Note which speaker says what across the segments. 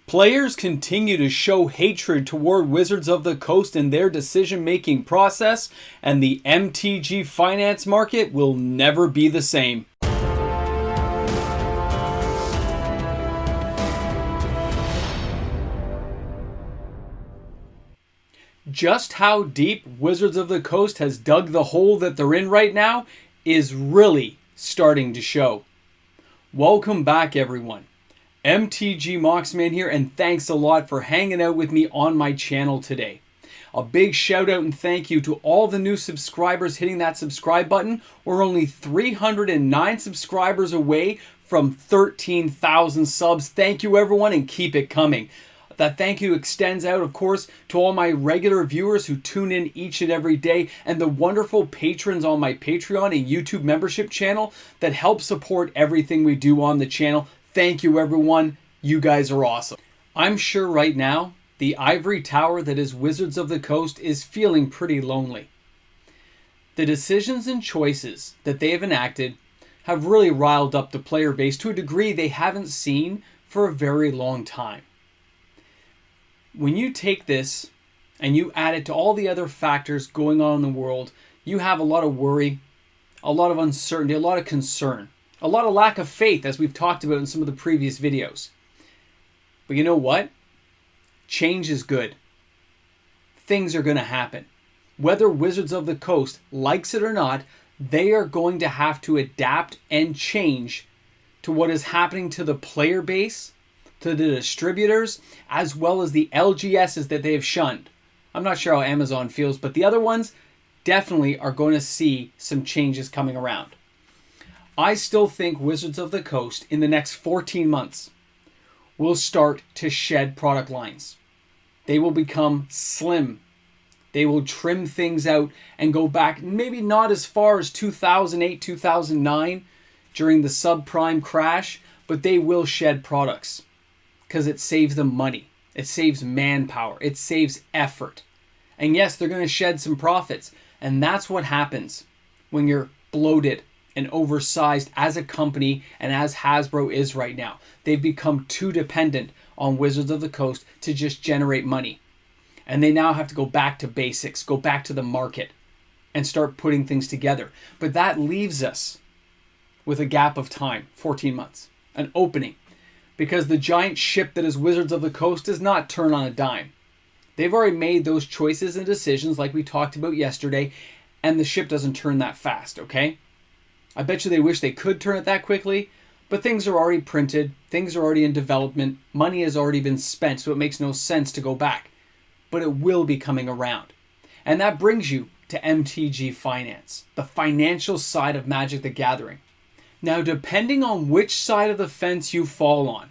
Speaker 1: Players continue to show hatred toward Wizards of the Coast in their decision-making process, and the MTG finance market will never be the same. Just how deep Wizards of the Coast has dug the hole that they're in right now is really starting to show. Welcome back, everyone. MTG Moxman here, and thanks a lot for hanging out with me on my channel today. A big shout out and thank you to all the new subscribers hitting that subscribe button. We're only 309 subscribers away from 13,000 subs. Thank you, everyone, and keep it coming. That thank you extends out, of course, to all my regular viewers who tune in each and every day, and the wonderful patrons on my Patreon and YouTube membership channel that help support everything we do on the channel. Thank you, everyone. You guys are awesome. I'm sure right now, the ivory tower that is Wizards of the Coast is feeling pretty lonely. The decisions and choices that they have enacted have really riled up the player base to a degree they haven't seen for a very long time. When you take this and you add it to all the other factors going on in the world, you have a lot of worry, a lot of uncertainty, a lot of concern. A lot of lack of faith, as we've talked about in some of the previous videos. But you know what? Change is good. Things are going to happen. Whether Wizards of the Coast likes it or not, they are going to have to adapt and change to what is happening to the player base, to the distributors, as well as the LGSs that they have shunned. I'm not sure how Amazon feels, but the other ones definitely are going to see some changes coming around. I still think Wizards of the Coast in the next 14 months will start to shed product lines. They will become slim. They will trim things out and go back, maybe not as far as 2008, 2009 during the subprime crash, but they will shed products because it saves them money. It saves manpower. It saves effort. And yes, they're going to shed some profits. And that's what happens when you're bloated and oversized as a company and as Hasbro is right now. They've become too dependent on Wizards of the Coast to just generate money. And they now have to go back to basics, go back to the market and start putting things together. But that leaves us with a gap of time, 14 months, an opening, because the giant ship that is Wizards of the Coast does not turn on a dime. They've already made those choices and decisions like we talked about yesterday, and the ship doesn't turn that fast, okay? I bet you they wish they could turn it that quickly, but things are already printed, things are already in development, money has already been spent, so it makes no sense to go back. But it will be coming around. And that brings you to MTG Finance, the financial side of Magic the Gathering. Now, depending on which side of the fence you fall on,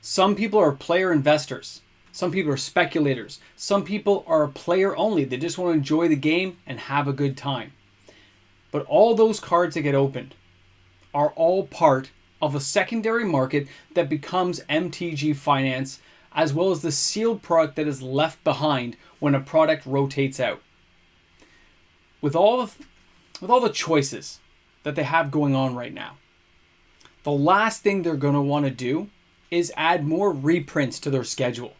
Speaker 1: some people are player investors, some people are speculators, some people are player only. They just want to enjoy the game and have a good time. But all those cards that get opened are all part of a secondary market that becomes MTG Finance, as well as the sealed product that is left behind when a product rotates out. With all the choices that they have going on right now, the last thing they're going to want to do is add more reprints to their schedule.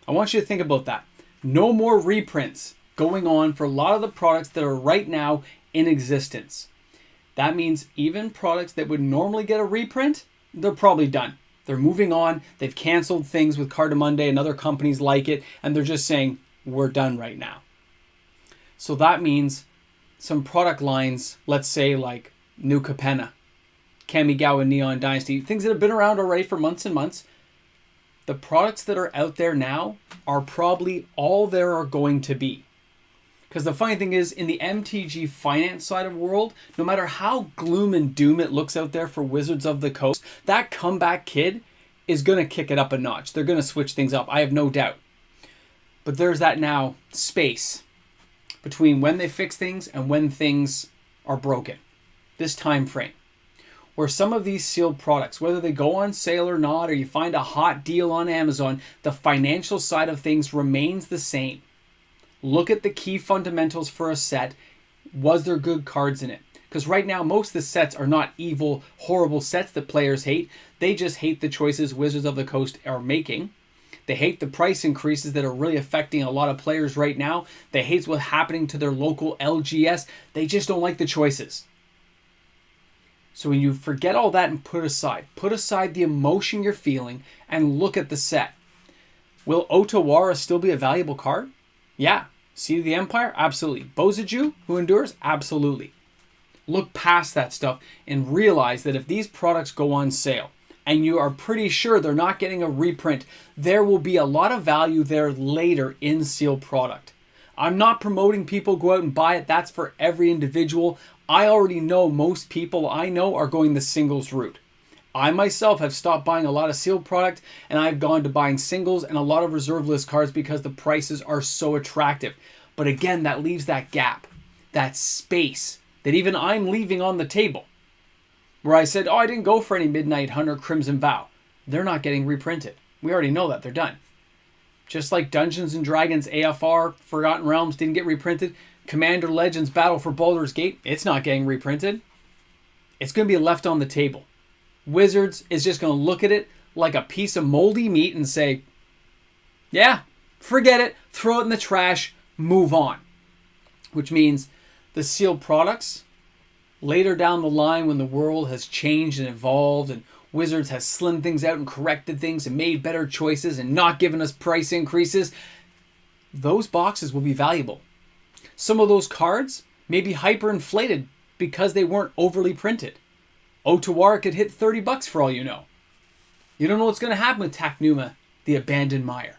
Speaker 1: I want you to think about that. No more reprints going on for a lot of the products that are right now in existence. That means even products that would normally get a reprint, they're probably done. They're moving on. They've canceled things with Cardamonde and other companies like it, and they're just saying, we're done right now. So that means some product lines, let's say like New Capenna, Kamigawa Neon Dynasty, things that have been around already for months and months. The products that are out there now are probably all there are going to be. Because the funny thing is, in the MTG finance side of the world, no matter how gloom and doom it looks out there for Wizards of the Coast, that comeback kid is going to kick it up a notch. They're going to switch things up, I have no doubt. But there's that now space between when they fix things and when things are broken. This time frame. Where some of these sealed products, whether they go on sale or not, or you find a hot deal on Amazon, the financial side of things remains the same. Look at the key fundamentals for a set. Was there good cards in it? Because right now, most of the sets are not evil, horrible sets that players hate. They just hate the choices Wizards of the Coast are making. They hate the price increases that are really affecting a lot of players right now. They hate what's happening to their local LGS. They just don't like the choices. So when you forget all that and put aside the emotion you're feeling and look at the set. Will Otawara still be a valuable card? Yeah. Seed of the Empire? Absolutely. Bozaju, who endures? Absolutely. Look past that stuff and realize that if these products go on sale and you are pretty sure they're not getting a reprint, there will be a lot of value there later in sealed product. I'm not promoting people go out and buy it. That's for every individual. I already know most people I know are going the singles route. I myself have stopped buying a lot of sealed product and I've gone to buying singles and a lot of reserve list cards because the prices are so attractive. But again, that leaves that gap, that space that even I'm leaving on the table. Where I said, oh, I didn't go for any Midnight Hunter, Crimson Vow. They're not getting reprinted. We already know that. They're done. Just like Dungeons & Dragons AFR, Forgotten Realms didn't get reprinted. Commander Legends Battle for Baldur's Gate, it's not getting reprinted. It's going to be left on the table. Wizards is just going to look at it like a piece of moldy meat and say, yeah, forget it, throw it in the trash, move on. Which means the sealed products, later down the line when the world has changed and evolved and Wizards has slimmed things out and corrected things and made better choices and not given us price increases, those boxes will be valuable. Some of those cards may be hyperinflated because they weren't overly printed. Otawara could hit $30 for all you know. You don't know what's going to happen with Taknuma, the Abandoned Mire.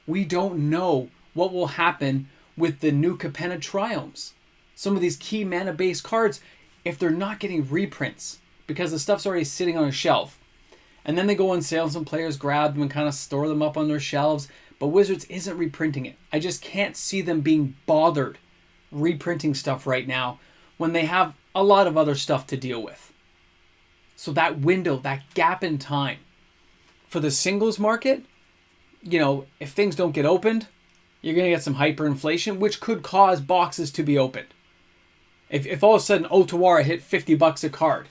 Speaker 1: We don't know what will happen with the new Capenna Triomes. Some of these key mana-based cards, if they're not getting reprints because the stuff's already sitting on a shelf, and then they go on sale and some players grab them and kind of store them up on their shelves, but Wizards isn't reprinting it. I just can't see them being bothered reprinting stuff right now when they have a lot of other stuff to deal with. So that window, that gap in time for the singles market, you know, if things don't get opened, you're going to get some hyperinflation, which could cause boxes to be opened. If all of a sudden Otawara hit $50 a card,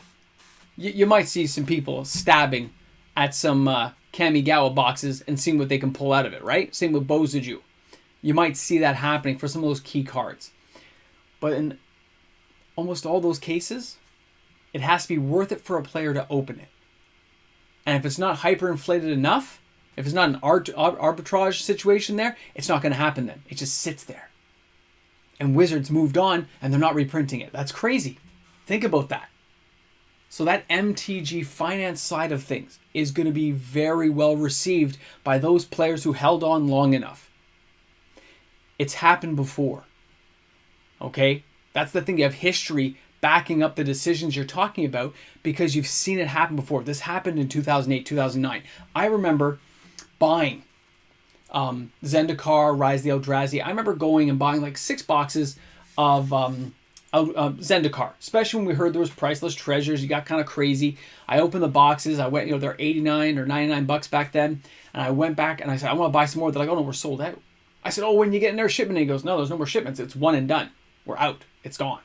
Speaker 1: you might see some people stabbing at some Kamigawa boxes and seeing what they can pull out of it, right? Same with Bozaju. You might see that happening for some of those key cards. But in almost all those cases, it has to be worth it for a player to open it. And if it's not hyperinflated enough, if it's not an arbitrage situation there, it's not going to happen then. It just sits there. And Wizards moved on and they're not reprinting it. That's crazy. Think about that. So that MTG finance side of things is going to be very well received by those players who held on long enough. It's happened before. Okay? That's the thing. You have history backing up the decisions you're talking about because you've seen it happen before. This happened in 2008, 2009. I remember buying Zendikar, Rise of the Eldrazi. I remember going and buying like 6 boxes of Zendikar, especially when we heard there was priceless treasures. You got kind of crazy. I opened the boxes. I went, they're 89 or 99 bucks back then. And I went back and I said, I want to buy some more. They're like, oh no, we're sold out. I said, oh, when you get in their shipment? And he goes, no, there's no more shipments. It's one and done. We're out. It's gone.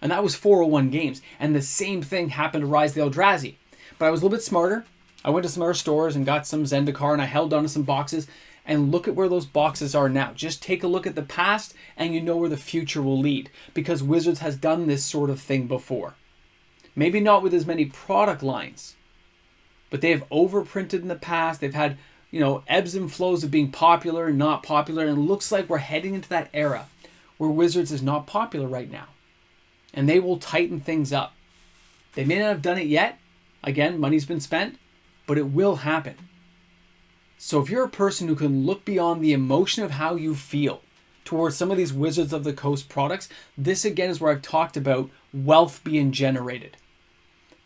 Speaker 1: And that was 401 games. And the same thing happened to Rise of the Eldrazi. But I was a little bit smarter. I went to some other stores and got some Zendikar and I held on to some boxes. And look at where those boxes are now. Just take a look at the past and you know where the future will lead. Because Wizards has done this sort of thing before. Maybe not with as many product lines. But they have overprinted in the past. They've had, ebbs and flows of being popular and not popular. And it looks like we're heading into that era where Wizards is not popular right now. And they will tighten things up. They may not have done it yet. Again, money's been spent. But it will happen. So if you're a person who can look beyond the emotion of how you feel towards some of these Wizards of the Coast products, this again is where I've talked about wealth being generated.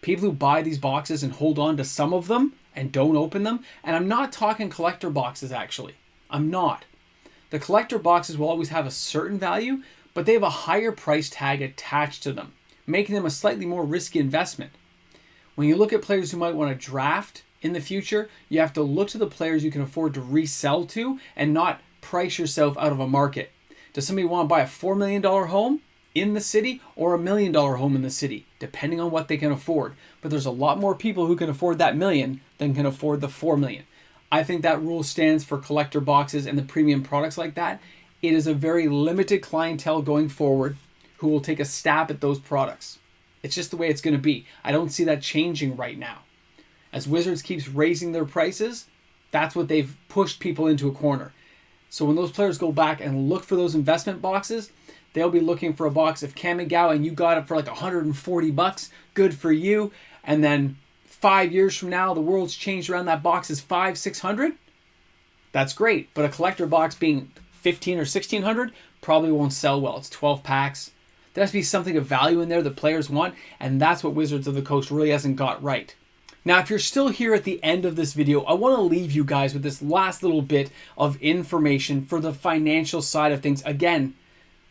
Speaker 1: People who buy these boxes and hold on to some of them and don't open them. And I'm not talking collector boxes actually. I'm not. The collector boxes will always have a certain value, but they have a higher price tag attached to them, making them a slightly more risky investment. When you look at players who might want to draft in the future, you have to look to the players you can afford to resell to and not price yourself out of a market. Does somebody want to buy a $4 million home in the city or a $1 million home in the city? Depending on what they can afford. But there's a lot more people who can afford that million than can afford the $4 million. I think that rule stands for collector boxes and the premium products like that. It is a very limited clientele going forward who will take a stab at those products. It's just the way it's going to be. I don't see that changing right now. As Wizards keeps raising their prices, that's what they've pushed people into a corner. So when those players go back and look for those investment boxes, they'll be looking for a box of Kamigawa and you got it for like $140. Good for you. And then 5 years from now, the world's changed around that box is $500-600. That's great. But a collector box being $1,500 or $1,600 probably won't sell well. It's 12 packs. There has to be something of value in there that players want. And that's what Wizards of the Coast really hasn't got right. Now, if you're still here at the end of this video, I want to leave you guys with this last little bit of information for the financial side of things. Again,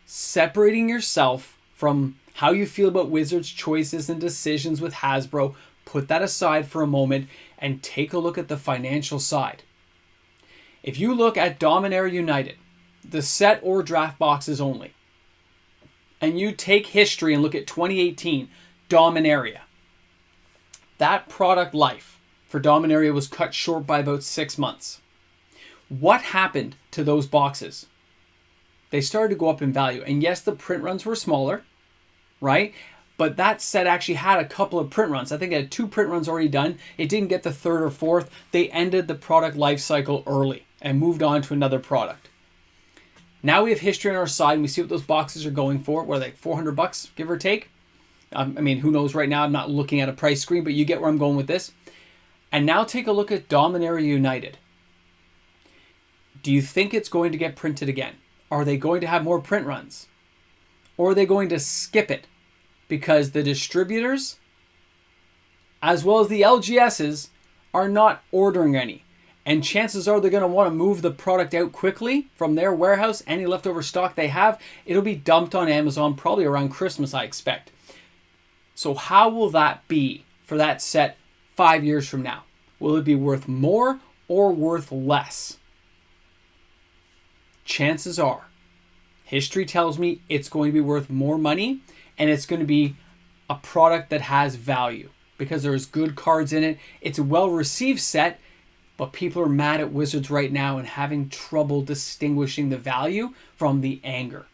Speaker 1: separating yourself from how you feel about Wizards' choices and decisions with Hasbro, put that aside for a moment and take a look at the financial side. If you look at Dominaria United, the set or draft boxes only, and you take history and look at 2018 Dominaria, that product life for Dominaria was cut short by about 6 months. What happened to those boxes? They started to go up in value. And yes, the print runs were smaller, right? But that set actually had a couple of print runs. I think it had 2 print runs already done. It didn't get the 3rd or 4th. They ended the product life cycle early and moved on to another product. Now we have history on our side and we see what those boxes are going for. What are they, $400, give or take? I mean, who knows right now? I'm not looking at a price screen, but you get where I'm going with this. And now take a look at Dominaria United. Do you think it's going to get printed again? Are they going to have more print runs? Or are they going to skip it? Because the distributors, as well as the LGSs, are not ordering any. And chances are they're going to want to move the product out quickly from their warehouse. Any leftover stock they have, it'll be dumped on Amazon probably around Christmas, I expect. So how will that be for that set 5 years from now? Will it be worth more or worth less? Chances are, history tells me it's going to be worth more money and it's going to be a product that has value because there's good cards in it. It's a well-received set, but people are mad at Wizards right now and having trouble distinguishing the value from the anger.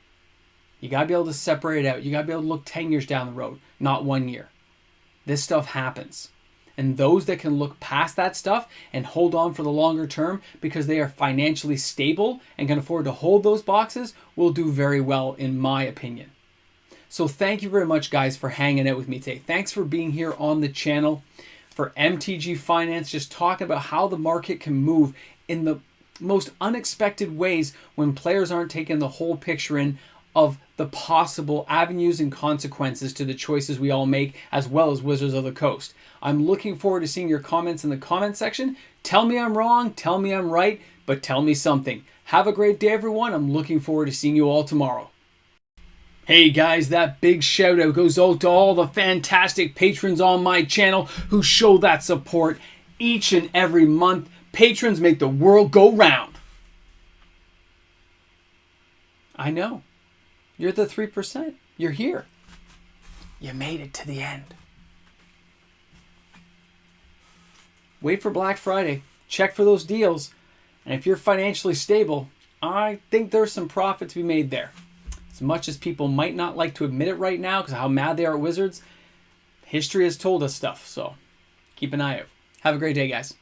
Speaker 1: You got to be able to separate it out. You got to be able to look 10 years down the road, not 1 year. This stuff happens. And those that can look past that stuff and hold on for the longer term because they are financially stable and can afford to hold those boxes will do very well, in my opinion. So thank you very much, guys, for hanging out with me today. Thanks for being here on the channel for MTG Finance, just talking about how the market can move in the most unexpected ways when players aren't taking the whole picture in of the possible avenues and consequences to the choices we all make, as well as Wizards of the Coast. I'm looking forward to seeing your comments in the comment section. Tell me I'm wrong, tell me I'm right, but tell me something. Have a great day, everyone. I'm looking forward to seeing you all tomorrow. Hey guys, that big shout out goes out to all the fantastic patrons on my channel who show that support each and every month. Patrons make the world go round. I know. You're the 3%. You're here. You made it to the end. Wait for Black Friday. Check for those deals. And if you're financially stable, I think there's some profit to be made there. As much as people might not like to admit it right now because of how mad they are at Wizards, history has told us stuff. So keep an eye out. Have a great day, guys.